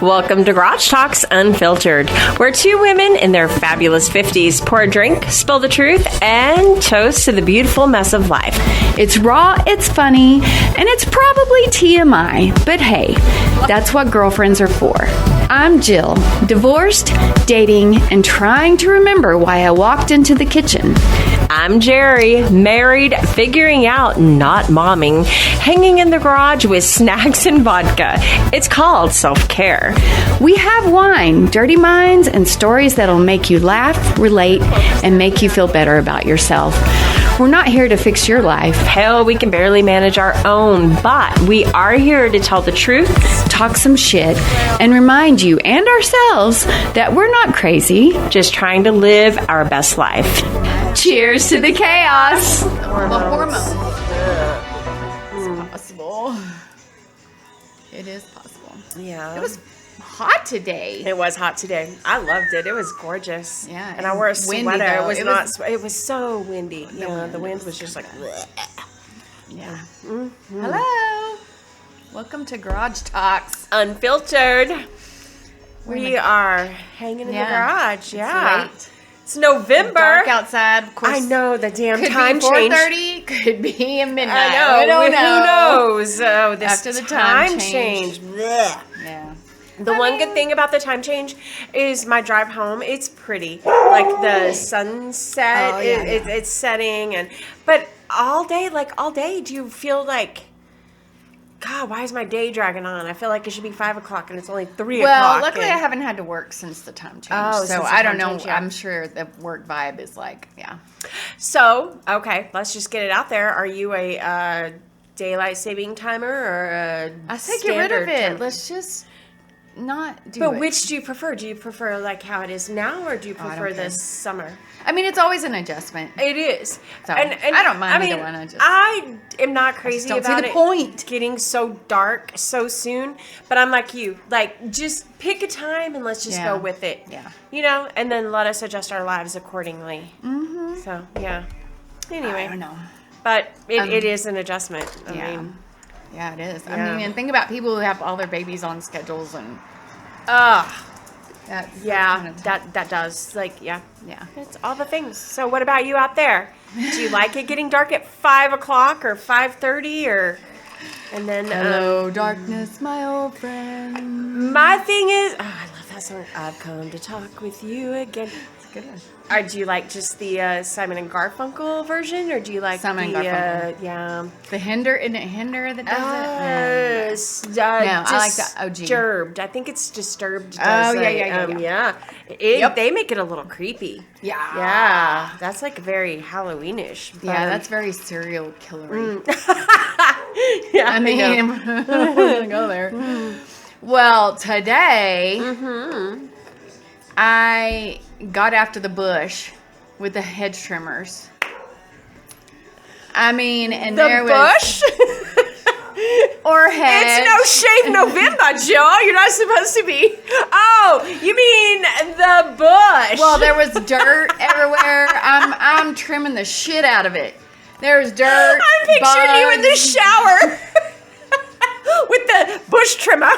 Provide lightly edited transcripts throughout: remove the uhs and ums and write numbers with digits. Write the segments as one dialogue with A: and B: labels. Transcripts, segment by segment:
A: Welcome to Garage Talks Unfiltered, where two women in their fabulous 50s pour a drink, spill the truth, and toast to the beautiful mess of life.
B: It's raw, it's funny, and it's probably TMI, but hey, that's what girlfriends are for. I'm Jill, divorced, dating, and trying to remember why I walked into the kitchen.
A: I'm Jerry, married, figuring out, not momming, hanging in the garage with snacks and vodka. It's called self-care.
B: We have wine, dirty minds, and stories that'll make you laugh, relate, and make you feel better about yourself. We're not here to fix your life.
A: Hell, we can barely manage our own, but we are here to tell the truth,
B: talk some shit, and remind you and ourselves that we're not crazy.
A: Just trying to live our best life.
B: Cheers to the chaos.
C: The hormones. It's possible. It is possible.
A: Yeah.
C: It was hot today.
A: It was hot today. I loved it. It was gorgeous.
C: Yeah.
A: And I wore a sweater.
C: Windy, though.
A: It was so windy. The wind was just like bleh.
C: Yeah. Mm-hmm. Hello. Welcome to Garage Talks
A: Unfiltered. We are hanging in the garage. Yeah.
C: It's late.
A: It's November.
C: It's dark outside. Of course.
A: I know the damn
C: could
A: time
C: be
A: change.
C: 4:30. Could be a midnight.
A: I know.
C: We don't know.
A: Who knows? Oh, this
C: After the time
A: change. Bleh.
C: Yeah.
A: The one good thing about the time change is my drive home. It's pretty, like the sunset.
C: Oh, yeah,
A: It's setting, but all day, do you feel like, God, why is my day dragging on? I feel like it should be 5 o'clock and it's only 3 o'clock.
C: Well, luckily I haven't had to work since the time change.
A: Oh,
C: so I don't know. I'm sure the work vibe is like, yeah.
A: So, okay, let's just get it out there. Are you a daylight saving timer or a
C: I say get rid of it.
A: timer?
C: Let's just not do it.
A: But which do you prefer? Do you prefer like how it is now, or do you prefer this summer?
C: I mean, it's always an adjustment.
A: It is,
C: So, I don't mind either one.
A: I am not crazy
C: don't see
A: about
C: the
A: it
C: point.
A: getting so dark so soon. But I'm like you, like just pick a time and let's just go with it.
C: Yeah.
A: You know, and then let us adjust our lives accordingly. Mm-hmm. So yeah. Anyway,
C: I don't know.
A: but it is an adjustment. I mean,
C: Yeah, it is.
A: Yeah.
C: I mean, and think about people who have all their babies on schedules and
A: that does yeah. It's all the things. So what about you out there? Do you like it getting dark at 5 o'clock or 5:30 or? And then
C: hello, darkness, my old friend.
A: My thing is, I love that song. I've come to talk with you again. It's a good one. Or do you like just the Simon and Garfunkel version, or do you like
C: Simon
A: the
C: and Garfunkel?
A: The
C: Hinder, isn't it Hinder that does it?
A: no,
C: I like the OG.
A: Disturbed. I think it's Disturbed.
C: Yeah.
A: They make it a little creepy. Yeah, that's like very Halloweenish.
C: Yeah, that's very serial killery.
A: Yeah,
C: I mean, we're gonna go there. Well, today I got after the bush with the hedge trimmers. I mean, and there was
A: bush.
C: or hedge.
A: It's no shave November, Jill. You're not supposed to be. Oh, you mean the bush?
C: Well, there was dirt everywhere. I'm trimming the shit out of it. There's dirt.
A: I'm picturing you in the
C: bugs.
A: shower with the bush trimmer.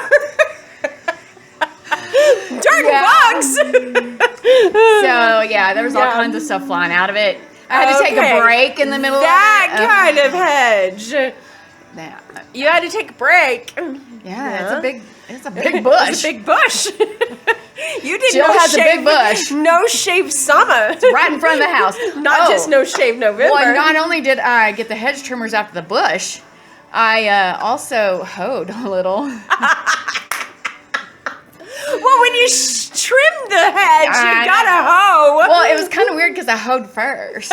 A: Dirt and bugs.
C: So yeah, there was all kinds of stuff flying out of it. I had to take a break in the middle of it.
A: That kind of hedge.
C: Yeah.
A: You had to take a break.
C: Yeah, it's a big bush.
A: It's a big bush. You did
C: Jill has a big bush.
A: No shave summer.
C: Right in front of the house.
A: Not just no shave November.
C: Well, not only did I get the hedge trimmers after the bush, I also hoed a little.
A: Well, when you trim the hedge, you got a hoe.
C: Well, it was kind of weird because I hoed first.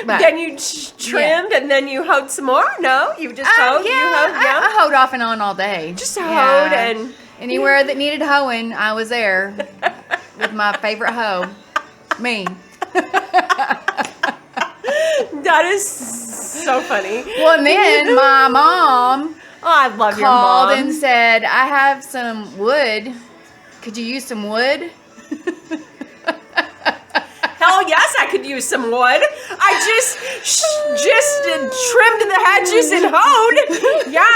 A: Then you trimmed and then you hoed some more? No? You just hoed?
C: I hoed off and on all day.
A: Just hoed and...
C: Anywhere that needed hoeing, I was there with my favorite hoe, me.
A: That is so funny.
C: Well, and then my mom...
A: Oh, I love your mom.
C: Called and said, I have some wood. Could you use some wood?
A: Hell yes, I could use some wood. I just trimmed the hedges and hoed. Yeah,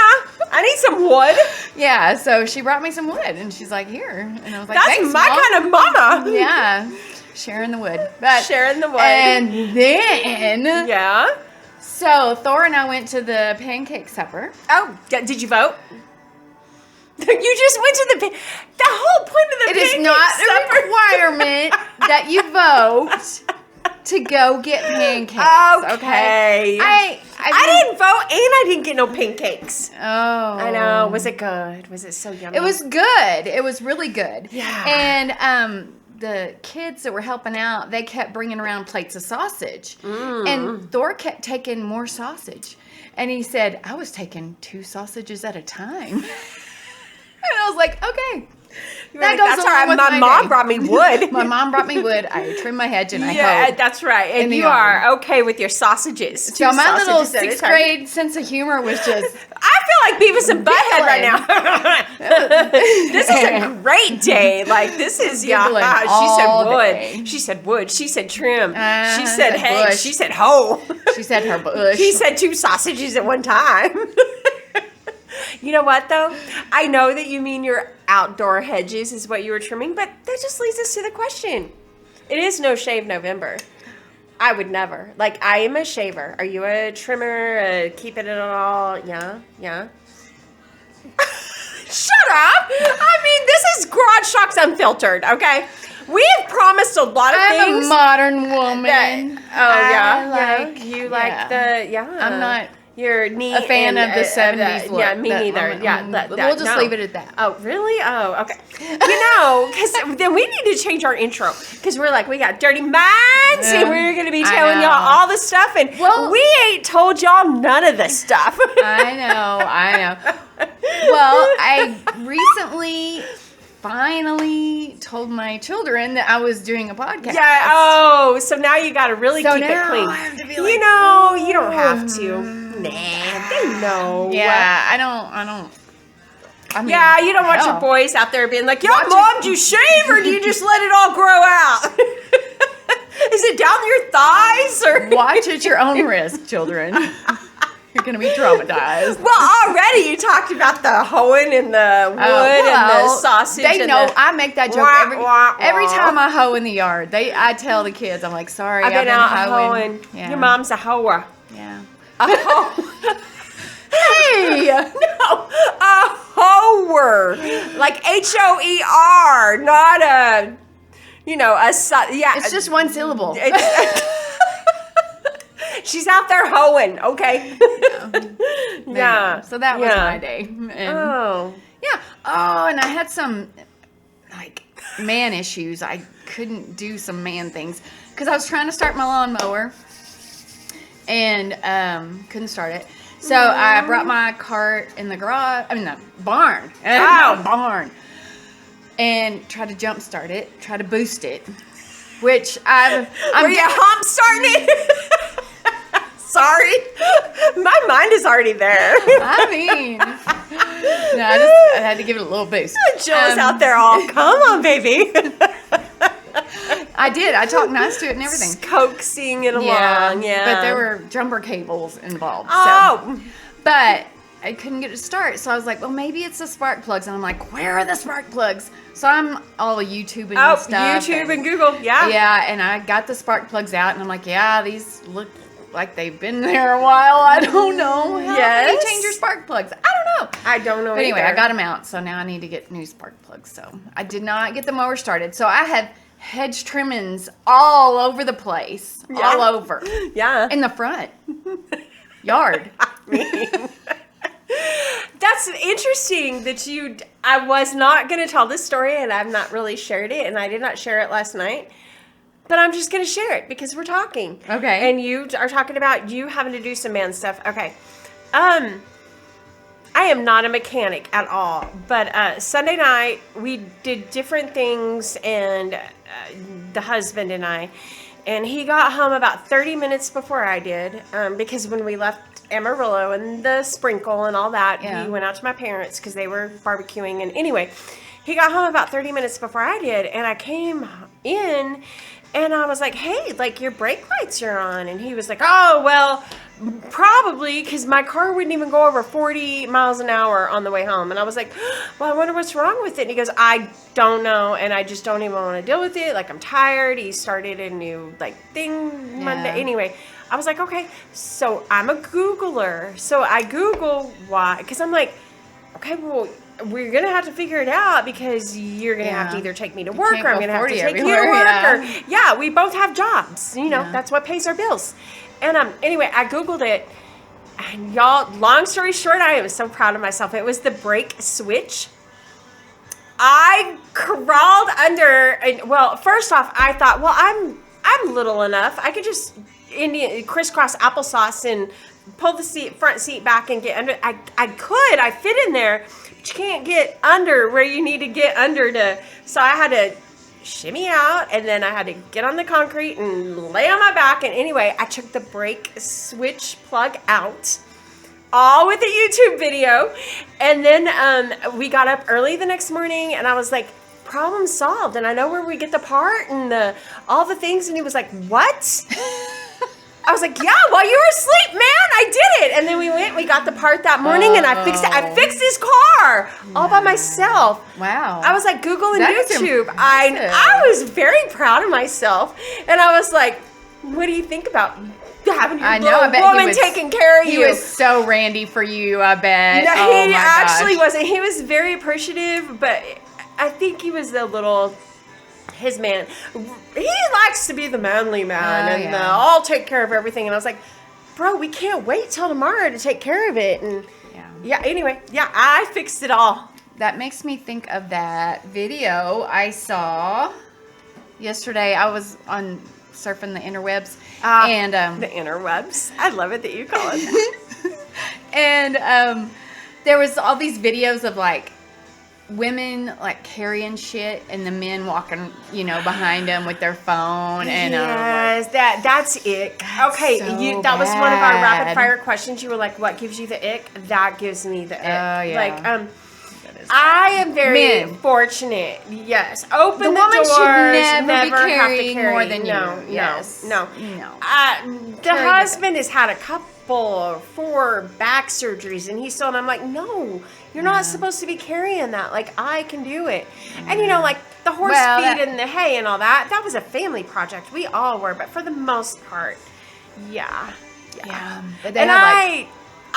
A: I need some wood.
C: Yeah, so she brought me some wood, and she's like, here. And I was like,
A: That's
C: thanks,
A: my
C: Mom.
A: kind of mama.
C: Yeah, sharing the wood. But,
A: Sharing the wood.
C: And then,
A: Yeah.
C: so Thor and I went to the pancake supper.
A: Oh, did you vote? You just went to the whole point of the
C: It is
A: pancake
C: not
A: supper.
C: a requirement that you vote to go get pancakes.
A: Okay. I didn't vote, and I didn't get no pancakes.
C: Oh.
A: I know. Was it good? Was it so yummy?
C: It was good. It was really good.
A: Yeah.
C: And the kids that were helping out, they kept bringing around plates of sausage. And Thor kept taking more sausage. And he said, I was taking 2 sausages at a time. And I was like, okay.
A: That's all right. My mom brought me wood.
C: My mom brought me wood. I trimmed my hedge and I
A: Yeah,
C: hoed.
A: that's right. And
C: in the
A: you
C: yard.
A: are okay with your sausages.
C: So my little
A: sausages at a
C: 6th
A: time.
C: grade sense of humor was just...
A: I feel like Beavis and Butthead right now. This is a great day. Like, this is,
C: Giggling
A: she said
C: all
A: wood.
C: day.
A: She said wood. She said trim. She
C: I
A: said
C: said
A: hay.
C: bush.
A: She said hoe.
C: She said her bush.
A: She said 2 sausages at one time. You know what, though? I know that you mean your outdoor hedges is what you were trimming, but that just leads us to the question. It is No Shave November. I would never. Like, I am a shaver. Are you a trimmer? Keep it at all? Yeah? Shut up! I mean, this is Garage Talks Unfiltered, okay? We have promised a lot of
C: I'm
A: things.
C: a modern woman.
A: You like the,
C: I'm not
A: you're neat.
C: a fan
A: and,
C: of the 70s look.
A: Yeah, me
C: That-
A: neither.
C: we'll just leave it at that.
A: Oh, really? Oh, okay. Because then we need to change our intro. Because we're like, we got dirty minds, and we're going to be
C: I
A: telling y'all
C: know.
A: all the stuff, and we ain't told y'all none of the stuff.
C: I know. Well, I recently finally told my children that I was doing a podcast.
A: Yeah. Oh, so now you got to really
C: So
A: keep it
C: now
A: clean.
C: I have to be
A: you
C: like,
A: know, you don't have to. Nah, they know.
C: Yeah, I don't. I mean,
A: Yeah, you don't want your
C: hell.
A: boys out there being like, "Yo,
C: Watch
A: Mom, do you shave or do you just let it all grow out? Is it down your thighs or?"
C: Watch at your own risk, children. You're gonna be traumatized.
A: Well, already you talked about the hoeing and the wood and the sausage.
C: They
A: and
C: know
A: the,
C: I make that joke
A: wah,
C: every
A: wah,
C: every
A: wah.
C: time I hoe in the yard. I tell the kids, I'm like, sorry,
A: I've been out hoeing.
C: Yeah.
A: Your mom's a hoer.
C: Yeah.
A: A hoe.
C: Hey.
A: No, a hoer, like HOER, not a, yeah.
C: It's just one syllable.
A: She's out there hoeing, okay? Yeah.
C: So that was my day. And
A: Oh.
C: yeah. Oh, and I had some like man issues. I couldn't do some man things because I was trying to start my lawnmower and couldn't start it. So I brought my cart in the garage. I mean the barn. Barn. And tried to jump start it. Try to boost it. Which I'm
A: Were you hump starting it? Sorry. My mind is already there.
C: I mean, no, I had to give it a little boost.
A: Jill's out there all, come on, baby.
C: I did. I talked nice to it and everything.
A: Coaxing it along, yeah.
C: But there were jumper cables involved.
A: Oh.
C: So. But I couldn't get it to start. So I was like, well, maybe it's the spark plugs. And I'm like, where are the spark plugs? So I'm all YouTubing and stuff.
A: YouTube and Google, yeah.
C: Yeah, and I got the spark plugs out. And I'm like, yeah, these look like they've been there a while. I don't know. How can you change your spark plugs? I don't know.
A: I don't know
C: But anyway,
A: either.
C: I got them out. So now I need to get new spark plugs. So I did not get the mower started. So I had hedge trimmings all over the place.
A: Yeah.
C: All over.
A: Yeah.
C: In the front yard.
A: That's interesting that I was not going to tell this story, and I've not really shared it, and I did not share it last night. But I'm just going to share it because we're talking.
C: Okay.
A: And you are talking about you having to do some man stuff. Okay. I am not a mechanic at all. But Sunday night, we did different things, and the husband and I. And he got home about 30 minutes before I did because when we left Amarillo and the sprinkle and all that, we went out to my parents because they were barbecuing. And anyway, he got home about 30 minutes before I did. And I came in and I was like, hey, like your brake lights are on. And he was like, oh, well, Probably because my car wouldn't even go over 40 miles an hour on the way home. And I was like, well, I wonder what's wrong with it. And he goes, I don't know. And I just don't even want to deal with it. Like, I'm tired. He started a new, thing Monday. Anyway, I was like, okay. So I'm a Googler. So I Google why. Because I'm like, okay, well, we're going to have to figure it out because you're going to have to either take me to work or I'm going to have to take you to work. Or, we both have jobs. That's what pays our bills. And anyway, I Googled it. And y'all, long story short, I am so proud of myself. It was the brake switch. I crawled under. And, well, first off, I thought, well, I'm little enough. I could just crisscross applesauce and pull the front seat back and get under. I fit in there. But you can't get under where you need to get under to. So I had to shimmy out, and then I had to get on the concrete and lay on my back. And anyway, I took the brake switch plug out, all with a YouTube video. And then we got up early the next morning, and I was like, problem solved. And I know where we get the part and all the things. And he was like, what? I was like, yeah, while you were asleep, man, I did it. And then we got the part that morning, and I fixed it. I fixed his car all by myself.
C: Wow.
A: I was like, Google and YouTube. I was very proud of myself. And I was like, what do you think about having your woman taking care of you?
C: He was so randy for you, I bet.
A: No, he actually wasn't. He was very appreciative, but I think he was a little... his man, he likes to be the manly man, I'll take care of everything. And I was like, bro, we can't wait till tomorrow to take care of it. And anyway, I fixed it all.
C: That makes me think of that video I saw yesterday. I was on surfing the interwebs, and
A: the interwebs. I love it that you call it.
C: And there was all these videos of women carrying shit and the men walking, behind them with their phone. And
A: yes, that's ick. Okay,
C: so
A: that was one of our rapid fire questions. You were like, "What gives you the ick?" That gives me the ick.
C: Oh yeah.
A: I am very fortunate. Yes, open the
C: woman
A: doors.
C: Should never be
A: have to
C: carrying
A: carry
C: more than
A: no,
C: you. Yes.
A: No. The
C: Carry
A: husband has had a couple or 4 back surgeries, and he's still. And I'm like, no, you're not supposed to be carrying that. I can do it. And the horse feed and the hay and all that. That was a family project. We all were, but for the most part, yeah.
C: But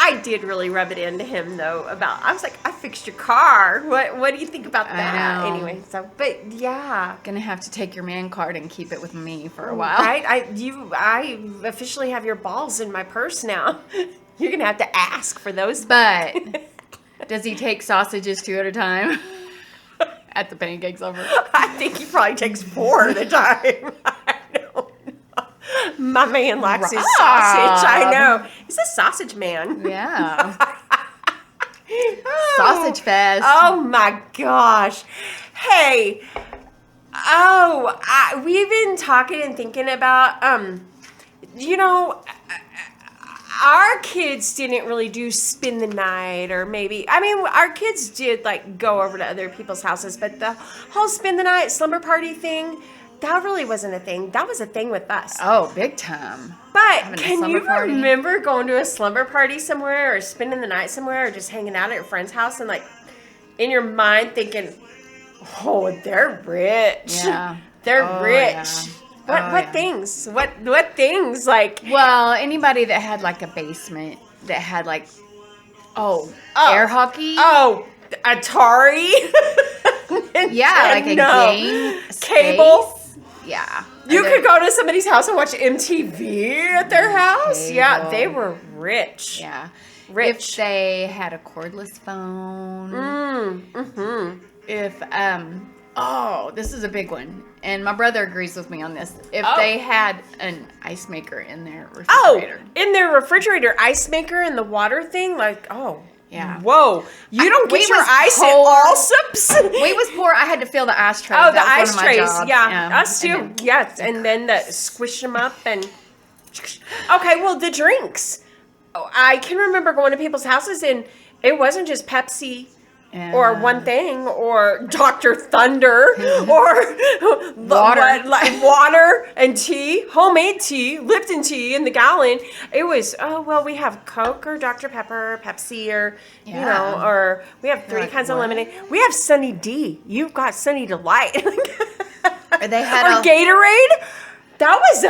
A: I did really rub it into him though I was like, I fixed your car. What do you think about that? Anyway, but yeah.
C: Gonna have to take your man card and keep it with me for a while.
A: Right? I officially have your balls in my purse now. You're gonna have to ask for those.
C: But does he take sausages 2 at a time? At the Pancakes Lover?
A: I think he probably takes 4 at a time. I don't know. My man likes his sausage. I know. He's a sausage man.
C: Yeah. Sausage fest.
A: Oh my gosh. Hey. We've been talking and thinking about, our kids didn't really do spend the night, or maybe, our kids did go over to other people's houses, but the whole spend the night slumber party thing, that really wasn't a thing. That was a thing with us.
C: Oh, big time.
A: But can you remember going to a slumber party somewhere, or spending the night somewhere, or just hanging out at your friend's house and in your mind thinking, oh, they're rich.
C: Yeah.
A: They're rich. Yeah. What things? What things
C: Well, anybody that had a basement that had air hockey.
A: Oh, Atari.
C: Yeah, a game
A: cable.
C: Space. Yeah.
A: You could go to somebody's house and watch MTV at their house.
C: Cable.
A: Yeah, they were rich.
C: Yeah.
A: Rich.
C: If they had a cordless phone. If this is a big one, and my brother agrees with me on this. If they had an ice maker in their refrigerator.
A: In their refrigerator, ice maker and the water thing,
C: yeah.
A: Whoa. You don't get your ice in Allsup's?
C: We was poor. I had to fill the ice trays.
A: Oh, the
C: that was
A: ice
C: one of my
A: trays.
C: jobs.
A: Yeah. Us too. Yes. And then squish them up and... Okay, well, the drinks. I can remember going to people's houses, and it wasn't just Pepsi or One Thing, or Dr. Thunder, or water and tea, homemade tea, Lipton tea in the gallon. It was, we have Coke or Dr. Pepper, Pepsi, or, or we have three kinds of lemonade. We have Sunny D. You've got Sunny Delight.
C: Or they had
A: or Gatorade. That was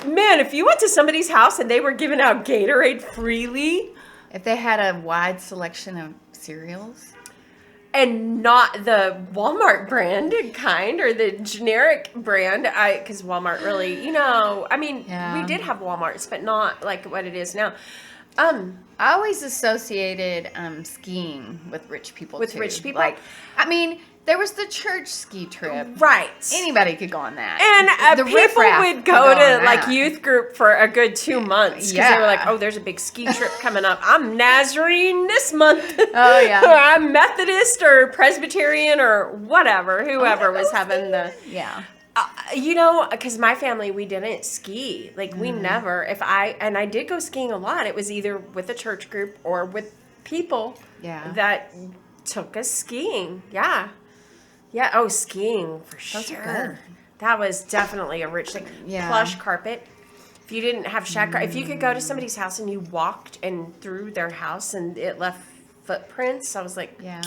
A: man, if you went to somebody's house and they were giving out Gatorade freely.
C: If they had a wide selection of cereals.
A: And not the Walmart brand kind or the generic brand. Because Walmart really, we did have Walmarts, but not like what it is now.
C: I always associated skiing with rich people too.
A: Rich people?
C: There was the church ski trip.
A: Right.
C: Anybody could go on that.
A: And people would go to youth group for a good 2 months. Because they were like, oh, there's a big ski trip coming up. I'm Nazarene this month.
C: Oh, yeah.
A: Or I'm Methodist or Presbyterian or whatever. Whoever was having the...
C: Yeah.
A: Because my family, we didn't ski. We never. And I did go skiing a lot. It was either with a church group or with people that took us skiing. Yeah. Yeah, skiing for sure. That was definitely a rich thing.
C: Yeah.
A: Plush carpet. If you didn't have if you could go to somebody's house and you walked and through their house and it left footprints, I was like, man,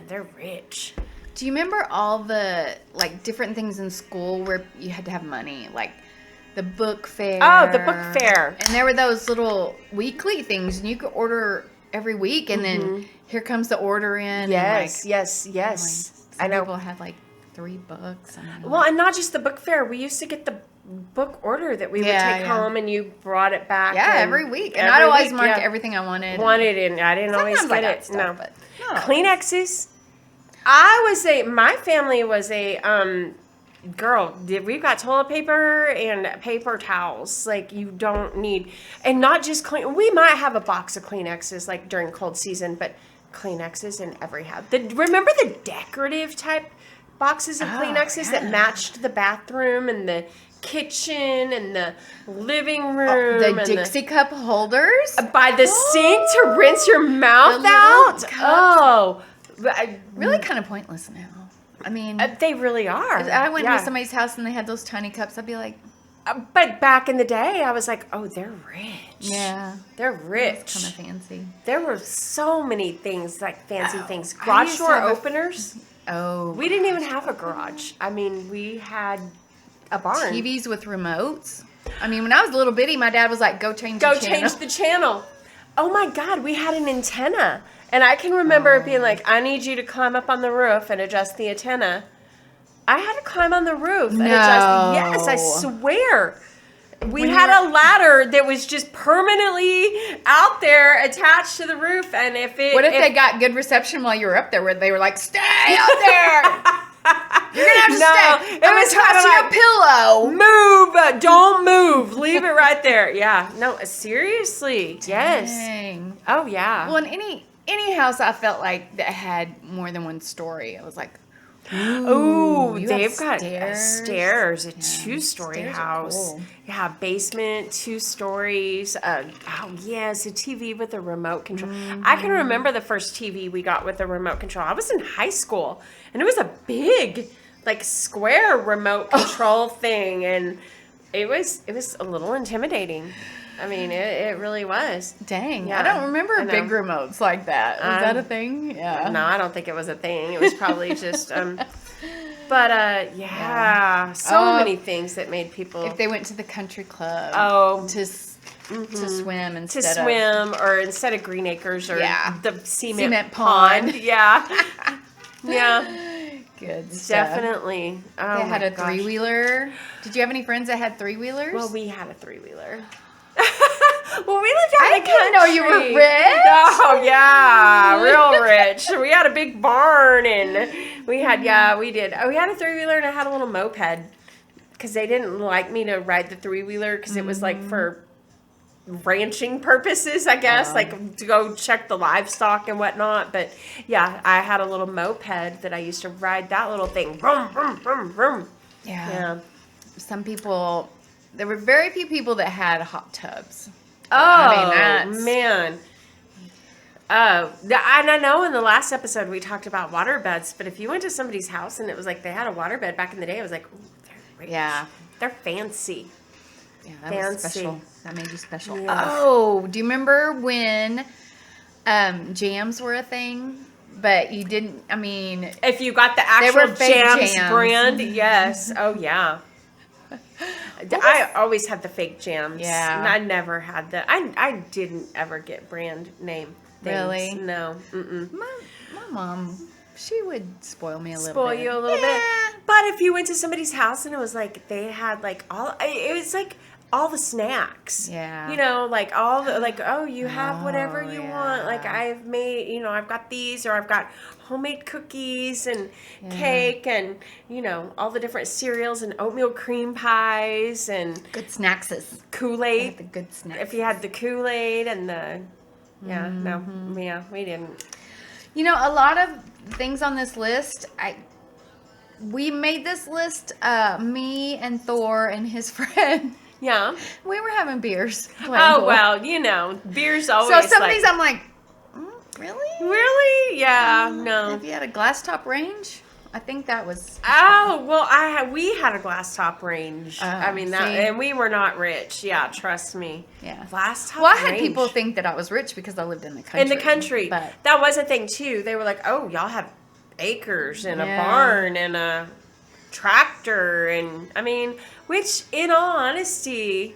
A: they're rich.
C: Do you remember all the different things in school where you had to have money, like the book fair?
A: Oh, the book fair.
C: And there were those little weekly things, and you could order every week, and then here comes the order in.
A: Yes,
C: and
A: yes.
C: I know people had 3 books.
A: Well, and not just the book fair. We used to get the book order that we would take home, and you brought it back.
C: Yeah, every week. And I'd always mark everything I wanted.
A: And I didn't always get it.
C: Stuff,
A: no.
C: But
A: Kleenexes. My family was a girl. We've got toilet paper and paper towels. You don't need, and not just clean. We might have a box of Kleenexes during cold season, but Kleenexes in every house. Remember the decorative type boxes of Kleenexes that matched the bathroom and the kitchen and the living room?
C: The Dixie cup holders?
A: By the sink to rinse your mouth out? Oh.
C: Really kind of pointless now.
A: They really are.
C: I went to somebody's house and they had those tiny cups. I'd be like...
A: But back in the day, I was like, oh, they're rich.
C: Yeah.
A: They're rich.
C: It's kind of fancy.
A: There were so many things, fancy things. Garage door openers. We didn't even have a garage. We had a barn.
C: TVs with remotes. When I was a little bitty, my dad was like, go change
A: the channel. Oh, my God. We had an antenna. And I can remember it being like, I need you to climb up on the roof and adjust the antenna. I had to climb on the roof and adjust. Yes, I swear. We had a ladder that was just permanently out there attached to the roof. And if
C: they got good reception while you were up there, where they were like, stay up there. You're going to have to stay.
A: It was
C: toss your pillow.
A: Move. Don't move. Leave it right there. Yeah. No, seriously. Yes.
C: Dang.
A: Oh, yeah.
C: Well, in any house I felt like that had more than one story, I was like,
A: ooh, they've got stairs, a 2-story house.
C: Cool.
A: Yeah, basement, 2 stories. It's a TV with a remote control. I can remember the first TV we got with a remote control. I was in high school, and it was a big, square remote control thing, and it was a little intimidating. It really was.
C: Dang. Yeah, I don't remember big remotes like that. Was that a thing? Yeah.
A: No, I don't think it was a thing. It was probably just, so many things that made people.
C: If they went to the country club. To swim
A: instead of Green Acres or the cement
C: pond.
A: Yeah. Yeah.
C: Good stuff.
A: Definitely. Oh,
C: they had a 3-wheeler. Did you have any friends that had 3-wheelers?
A: Well, we had a 3-wheeler. Well, we lived out in the country.
C: I didn't know you were rich.
A: Oh, yeah. Real rich. We had a big barn, and we had, we did. We had a 3-wheeler, and I had a little moped, because they didn't like me to ride the 3-wheeler, because it was, for ranching purposes, I guess, to go check the livestock and whatnot. But, yeah, I had a little moped that I used to ride that little thing. Vroom, vroom, vroom, vroom.
C: Yeah. Some people... There were very few people that had hot tubs.
A: Oh, man. Oh, and I know in the last episode we talked about water beds, but if you went to somebody's house and it was like they had a water bed back in the day, I was like, ooh, they're rich.
C: Yeah.
A: They're fancy.
C: Yeah, that was special. That made you special.
A: Yeah.
C: Oh, do you remember when jams were a thing? But you didn't, I mean...
A: If you got the
C: They were
A: actual
C: fake
A: jams
C: jams.
A: brand, yes. Oh, yeah. I always had the fake jams.
C: Yeah.
A: I never had the... I didn't ever get brand name things.
C: Really?
A: No. Mm-mm.
C: My mom, she would spoil me a little
A: Spoil
C: bit.
A: you a little bit. But if you went to somebody's house and it was like they had like it was like all the snacks.
C: Yeah.
A: You know, like all the like, oh, you have whatever you
C: yeah.
A: want. Like I've made, you know, I've got these, or I've got homemade cookies and cake and, you know, all the different cereals and oatmeal cream pies and
C: Good snacks.
A: Kool-Aid.
C: The good snacks.
A: If you had the Kool-Aid and the we didn't.
C: You know, a lot of things on this list, we made this list, me and Thor and his friend.
A: Yeah.
C: We were having beers.
A: Oh, well, you know, beer's always
C: So some
A: like,
C: of these I'm like, really?
A: really? Yeah, no.
C: If you had a glass top range, I think that was...
A: Oh, well, we had a glass top range. I mean, that,
C: see?
A: and we were not rich. Yeah, trust me.
C: Yeah.
A: Glass top
C: Well, I had
A: range.
C: people think that I was rich because I lived in the country.
A: In the country.
C: But
A: That was a thing, too. They were like, oh, y'all have acres and a
C: Yeah.
A: barn and a tractor. And, I mean, which, in all honesty...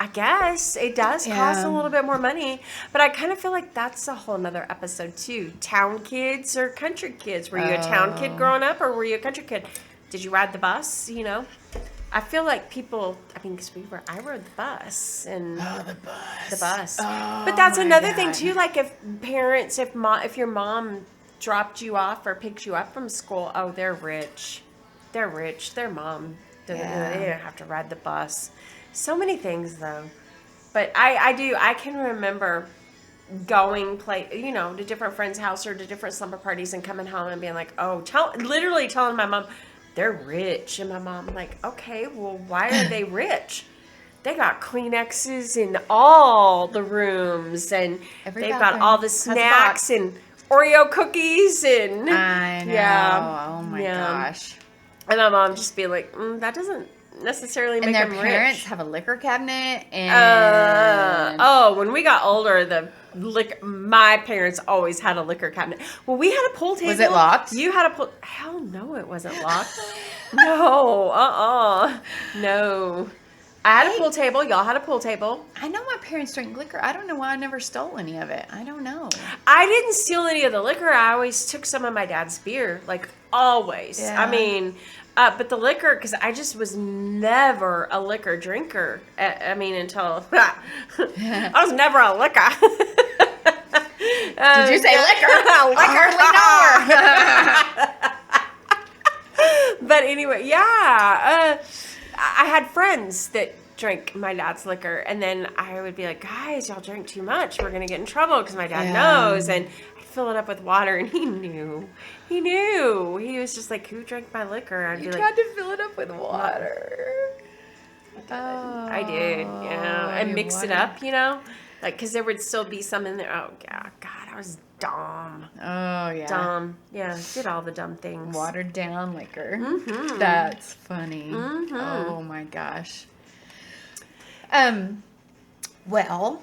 A: I guess it does cost a little bit more money, but I kind of feel like that's a whole nother episode too. Town kids or country kids? Were you a town kid growing up, or were you a country kid? Did you ride the bus? You know, I feel like people. I mean, because I rode the bus and
C: the bus.
A: the bus.
C: Oh,
A: But that's
C: my
A: another
C: God.
A: thing too. Like if parents, if your mom dropped you off or picked you up from school, oh, they're rich. They're rich. Their mom. They don't have to ride the bus. So many things though, but I can remember going to different friends' house or to different slumber parties and coming home and being like, oh, literally telling my mom they're rich, and my mom like, okay, well, why are they rich? They got Kleenexes in all the rooms, and
C: Every
A: they've
C: bathroom
A: got all the
C: has a
A: snacks
C: box.
A: and Oreo cookies and
C: I know.
A: yeah,
C: Oh my
A: yeah.
C: gosh.
A: And my mom just be like, that doesn't necessarily make
C: And their
A: them
C: parents
A: rich.
C: have a liquor cabinet and
A: When we got older, my parents always had a liquor cabinet. Well, we had a pool table.
C: Was it locked?
A: You had a pool. Hell no, it wasn't locked. No, no. I had a pool table. Y'all had a pool table.
C: I know my parents drank liquor. I don't know why I never stole any of it. I don't know.
A: I didn't steal any of the liquor. I always took some of my dad's beer, like always.
C: Yeah.
A: I mean, but the liquor, because I just was never a liquor drinker. I mean, until I was never a liquor.
C: Did you say liquor?
A: Liquor. But anyway, yeah. I had friends that drank my dad's liquor, and then I would be like, guys, y'all drink too much. We're going to get in trouble because my dad knows. And I'd fill it up with water, and he knew. He knew. He was just like, who drank my liquor? I'd be like,
C: tried to fill it up with water.
A: I did, and mix it up, like, because there would still be some in there. Oh, God, I was dumb.
C: Oh, yeah.
A: Dumb. Yeah, did all the dumb things.
C: Watered down liquor.
A: Mm-hmm.
C: That's funny.
A: Mm-hmm.
C: Oh, my gosh. Well.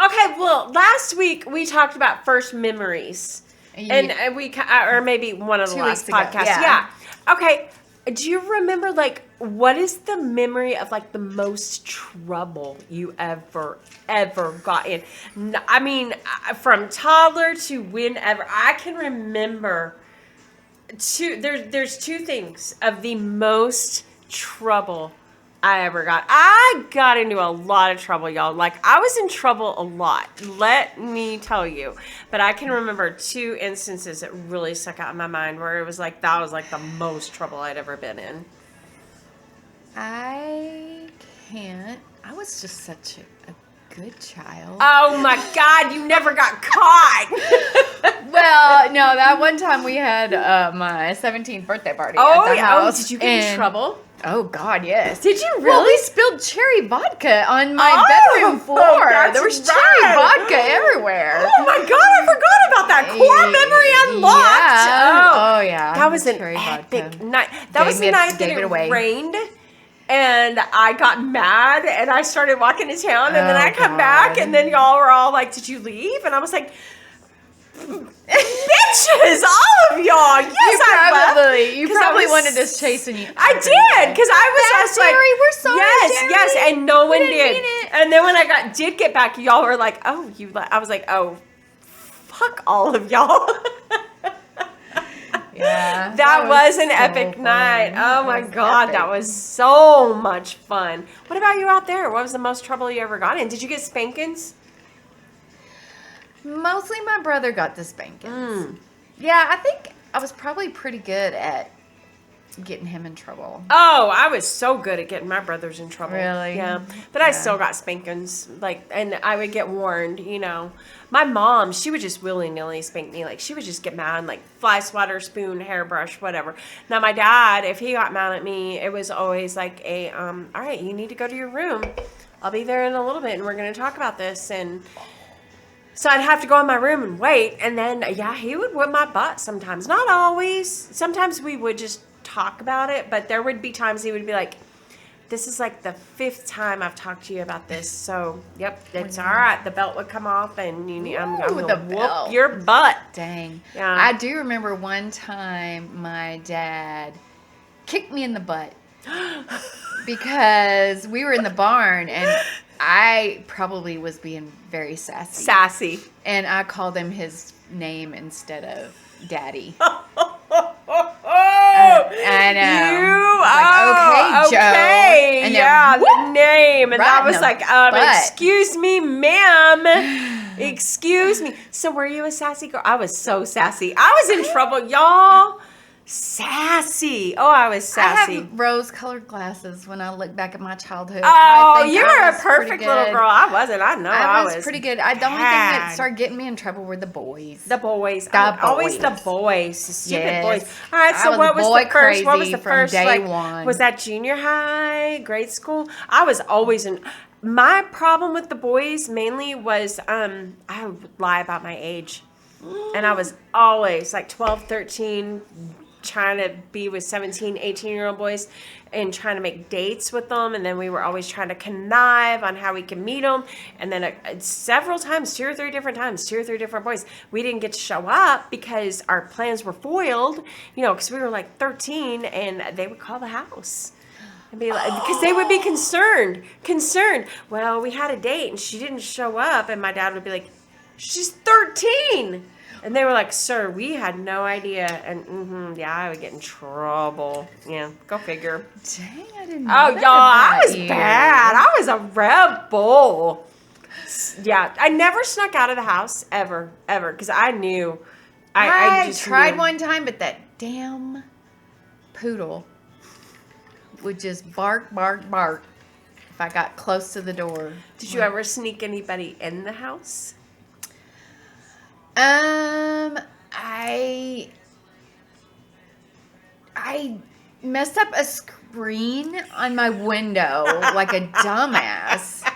A: Okay, well, last week we talked about first memories. And we, or maybe one of the
C: 2
A: last
C: weeks ago,
A: podcasts.
C: yeah.
A: Okay. Do you remember, like, what is the memory of, like, the most trouble you ever got in? I mean, from toddler to whenever. I can remember there's two things of the most trouble I ever got. I got into a lot of trouble, y'all. Like, I was in trouble a lot, let me tell you. But I can remember 2 instances that really stuck out in my mind where it was like, that was like the most trouble I'd ever been in.
C: I can't. I was just such a good child.
A: Oh my God, you never got caught.
C: Well, no, that one time we had my 17th birthday party at the house.
A: Did you get in trouble?
C: Oh, God, yes.
A: Did you really?
C: Well, we spilled cherry vodka on my bedroom floor.
A: That's
C: There was
A: right.
C: cherry
A: an
C: Cherry
A: epic
C: vodka.
A: night. That was the night that
C: gave it
A: it
C: away.
A: rained. And I got mad and I started walking to town and then I come back and then y'all were all like, did you leave? And I was like, bitches, all of y'all. Yes,
C: You probably wanted us chasing you.
A: I did, because I was just like,
C: Jerry, we're sorry,
A: yes,
C: Jerry.
A: and no one
C: didn't
A: did.
C: mean it.
A: And then when I did get back, y'all were like, oh, I was like, oh, fuck all of y'all.
C: Yeah.
A: That was an
C: so
A: epic
C: fun.
A: night. Oh my
C: That was
A: God,
C: epic.
A: that was so much fun. What about you out there? What was the most trouble you ever got in? Did you get spankings?
C: Mostly my brother got the spankings. Yeah, I think I was probably pretty good at getting him in trouble.
A: Oh, I was so good at getting my brothers in trouble.
C: Really?
A: Yeah. But I still got spankings. Like, and I would get warned, you know. My mom, she would just willy-nilly spank me. Like, she would just get mad and, like, fly swatter, spoon, hairbrush, whatever. Now, my dad, if he got mad at me, it was always like all right, you need to go to your room. I'll be there in a little bit, and we're going to talk about this. And so I'd have to go in my room and wait. And then, yeah, he would whip my butt sometimes. Not always. Sometimes we would just talk about it, but there would be times he would be like, this is like the 5th time I've talked to you about this, so yep, it's all right. The belt would come off and I'm
C: Ooh,
A: gonna
C: the
A: whoop
C: belt.
A: your butt.
C: Dang.
A: Yeah.
C: I do remember one time my dad kicked me in the butt because we were in the barn and I probably was being very sassy.
A: Sassy.
C: And I called him his name instead of daddy. I know.
A: Okay,
C: Joe. And then,
A: yeah,
C: whoop,
A: the name. And
C: right
A: I
C: in
A: was
C: the
A: like,
C: butt.
A: excuse me, ma'am. Excuse me. So were you a sassy girl? I was so sassy. I was in trouble, y'all. Sassy. Oh, I was sassy.
C: I have rose-colored glasses when I look back at my childhood.
A: Oh,
C: I think
A: you
C: I
A: were a
C: was pretty
A: perfect little
C: good.
A: girl. I wasn't. I know
C: I was pretty good. The only thing that
A: bad.
C: started getting me in trouble were the boys.
A: The boys.
C: The
A: Always the
C: boys.
A: boys. The stupid
C: Yes.
A: boys. All right,
C: I
A: so
C: was
A: what was
C: boy
A: the first? What was
C: crazy
A: the
C: from
A: first?
C: day
A: Like,
C: one.
A: was that junior high, grade school? I was always in. My problem with the boys mainly was I would lie about my age. And I was always like 12, 13, trying to be with 17, 18-year-old boys and trying to make dates with them. And then we were always trying to connive on how we can meet them. And then several times, 2 or 3 different times, 2 or 3 different boys, we didn't get to show up because our plans were foiled, you know, because we were like 13 and they would call the house. And be like, because they would be concerned. Well, we had a date and she didn't show up. And my dad would be like, she's 13. And they were like, sir, we had no idea. And yeah, I would get in trouble. Yeah, go figure.
C: Dang, I didn't know
A: Oh,
C: that
A: y'all, I
C: about
A: was
C: you.
A: bad. I was a rebel. Yeah, I never snuck out of the house, ever, because I knew. I just
C: tried
A: knew.
C: one time, but that damn poodle would just bark if I got close to the door.
A: Did you ever sneak anybody in the house?
C: I messed up a screen on my window like a dumbass.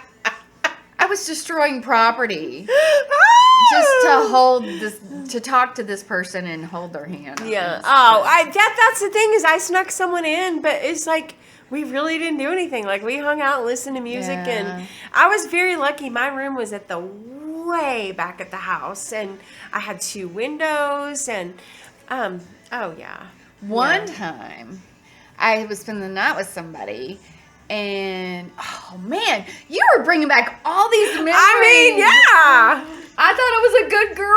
C: I was destroying property just to talk to this person and hold their hand.
A: Yeah. Oh, that's the thing is I snuck someone in, but it's like we really didn't do anything. Like we hung out and listened to music,
C: Yeah.
A: and I was very lucky. My room was at the way back at the house, and I had 2 windows, and oh yeah.
C: One time, I was spending the night with somebody, and oh man, you were bringing back all these memories.
A: I mean, yeah.
C: I thought I was a good girl.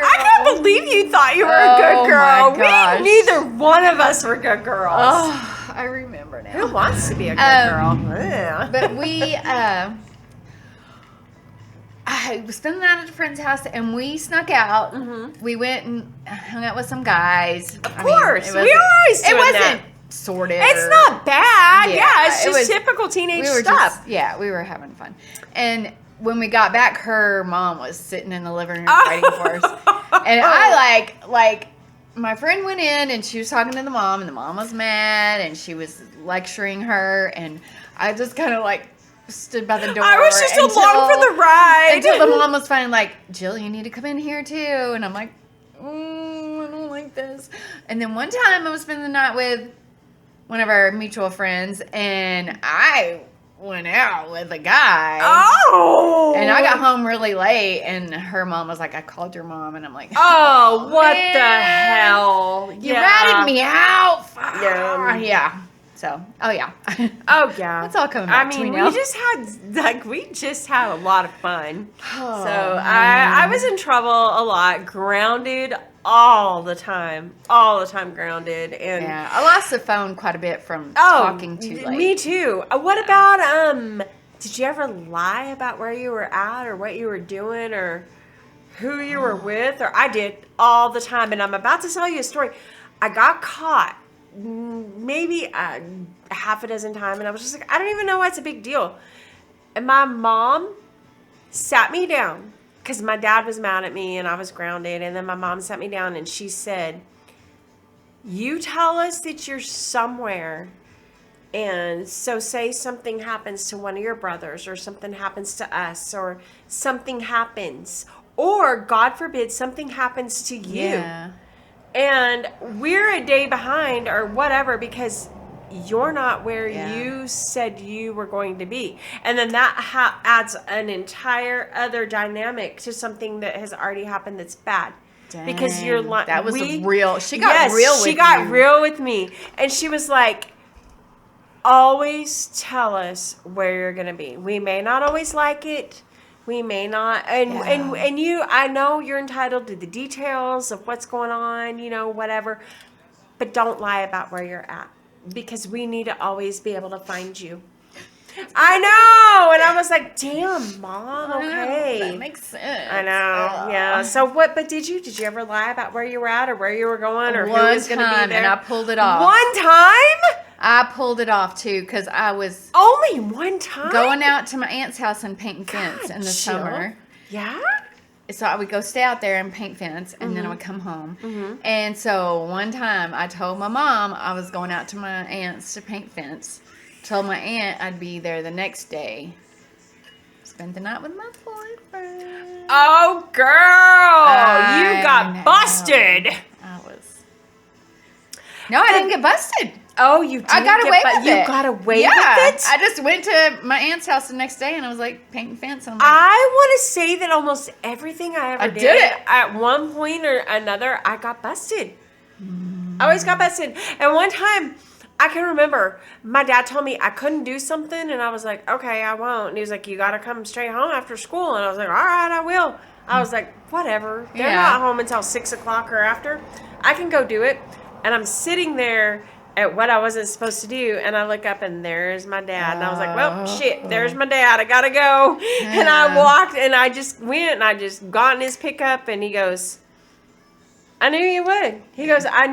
A: I can't believe you thought you were a
C: Oh,
A: good girl.
C: my gosh.
A: Neither one of us were good girls.
C: Oh, I remember now.
A: Who wants to be a good girl? Yeah.
C: But we, I was spending the night at a friend's house, and we snuck out.
A: Mm-hmm.
C: We went and hung out with some guys.
A: Of course, we were always doing
C: It
A: that.
C: wasn't sorted.
A: It's not bad. Yeah, it's
C: it
A: just
C: was-
A: typical teenage
C: we were
A: stuff.
C: we were having fun. And when we got back, her mom was sitting in the living room
A: Oh.
C: waiting for us. And I like my friend went in and she was talking to the mom, and the mom was mad and she was lecturing her, and I just kind of like stood by the door.
A: I was just along for the ride.
C: Until the mom was finally like, Jill, you need to come in here too. And I'm like, I don't like this. And then one time I was spending the night with one of our mutual friends, and I went out with a guy.
A: Oh!
C: And I got home really late, and her mom was like, I called your mom, and I'm like,
A: oh, what
C: man,
A: the hell?
C: You ratted me out.
A: Yeah.
C: Yeah. So, oh yeah.
A: Oh yeah,
C: That's all coming back to me now.
A: we just had a lot of fun.
C: Oh,
A: So I was in trouble a lot, grounded all the time grounded, and
C: yeah, I lost the phone quite a bit from talking too late.
A: Me too. What about did you ever lie about where you were at or what you were doing or who you were with? Or I did all the time, and I'm about to tell you a story. I got caught maybe a half a dozen times, and I was just like, I don't even know why it's a big deal. And my mom sat me down because my dad was mad at me and I was grounded, and then my mom sat me down and she said, you tell us that you're somewhere, and so say something happens to one of your brothers or something happens to us or something happens, or God forbid something happens to you. Yeah. And we're a day behind or whatever because you're not where you said you were going to be. And then that adds an entire other dynamic to something that has already happened that's bad. Dang, because you're like,
C: that was real. She got real with me.
A: She got real with me. And she was like, always tell us where you're going to be. We may not always like it. We may not, and you, I know you're entitled to the details of what's going on, whatever, but don't lie about where you're at because we need to always be able to find you. I know, and I was like, damn, Mom, okay.
C: That makes sense.
A: I know, yeah. So but did you ever lie about where you were at or where you were going or who was going to be there?
C: And I pulled it off.
A: One time?
C: I pulled it off too because I was
A: only one time
C: going out to my aunt's house and painting fence in the summer.
A: Yeah.
C: So I would go stay out there and paint fence, and then I would come home. Mm-hmm. And so one time I told my mom I was going out to my aunt's to paint fence. Told my aunt I'd be there the next day. Spent the night with my boyfriend.
A: Oh, girl, you got busted.
C: No, I didn't get busted.
A: Oh, you did.
C: I got away with it.
A: You got away with it?
C: I just went to my aunt's house the next day and I was like painting fence.
A: I want to say that almost everything I ever did
C: it.
A: At one point or another, I got busted. I always got busted. And one time, I can remember my dad told me I couldn't do something, and I was like, okay, I won't. And he was like, you got to come straight home after school. And I was like, all right, I will. I was like, whatever. They're not home until 6 o'clock or after. I can go do it. And I'm sitting there at what I wasn't supposed to do, and I look up, and there's my dad. And I was like, well, shit, there's my dad. I got to go. Yeah. And I walked, and I just went, and I just got in his pickup, and he goes, I knew you would. He goes, I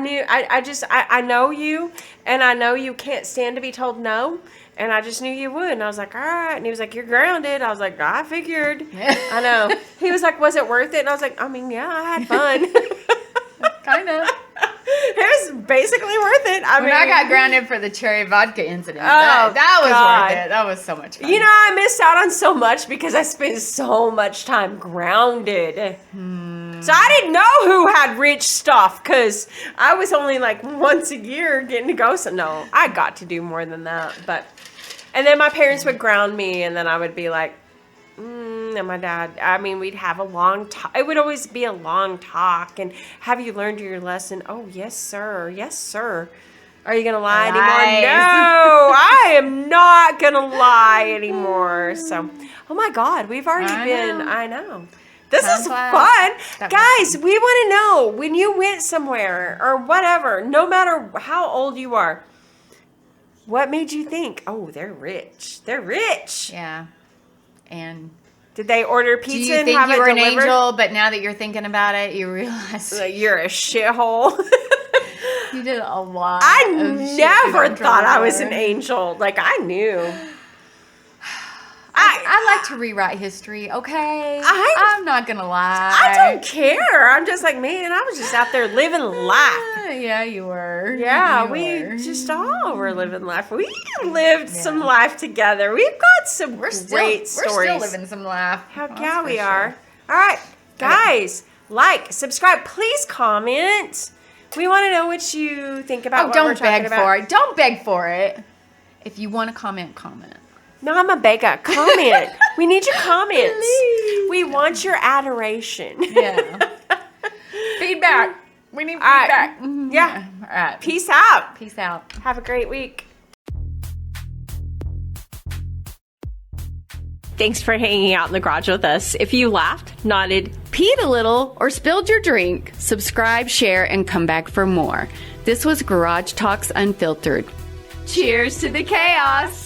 A: know you, and I know you can't stand to be told no, and I just knew you would. And I was like, all right. And he was like, you're grounded. I was like, I figured. I know. He was like, was it worth it? And I was like, I mean, yeah, I had fun.
C: Kind of.
A: It was basically worth it. I
C: got grounded for the cherry vodka incident, that was worth it. That was so much fun.
A: I missed out on so much because I spent so much time grounded. So I didn't know who had rich stuff because I was only like once a year getting to go. So no, I got to do more than that. And then my parents would ground me, and then I would be like, and my dad, we'd have a long talk. It would always be a long talk. And have you learned your lesson? Oh, yes, sir. Yes, sir. Are you going to lie anymore? No, I am not going to lie anymore. So, oh my God, we've already I know. This is fun. Guys, we want to know when you went somewhere or whatever, no matter how old you are, what made you think, oh, they're rich. They're rich.
C: Yeah. And
A: did they order pizza?
C: Do you think you were an angel, but now that you're thinking about it, you realize
A: that you're a shithole?
C: You did a lot.
A: I never thought I was an angel. Like, I knew.
C: I like to rewrite history, okay? I'm not going to lie.
A: I don't care. I'm just like, man, I was just out there living life.
C: Yeah, you were.
A: Yeah, just all were living life. We lived some life together. We've got some great stories.
C: We're still living some life.
A: Yeah, we are. All right, guys, like, subscribe. Please comment. We want to know what you think about what
C: don't
A: we're talking
C: beg
A: about.
C: for it. Don't beg for it. If you want to comment.
A: No, I'm a beggar. Comment. We need your comments.
C: Please.
A: We want your adoration.
C: Yeah. Feedback. We need
A: All right.
C: feedback.
A: Yeah.
C: All right.
A: Peace out.
C: Peace out.
A: Have a great week. Thanks for hanging out in the garage with us. If you laughed, nodded,
B: Peed a little, or spilled your drink, subscribe, share, and come back for more. This was Garage Talks Unfiltered. Cheers to the chaos!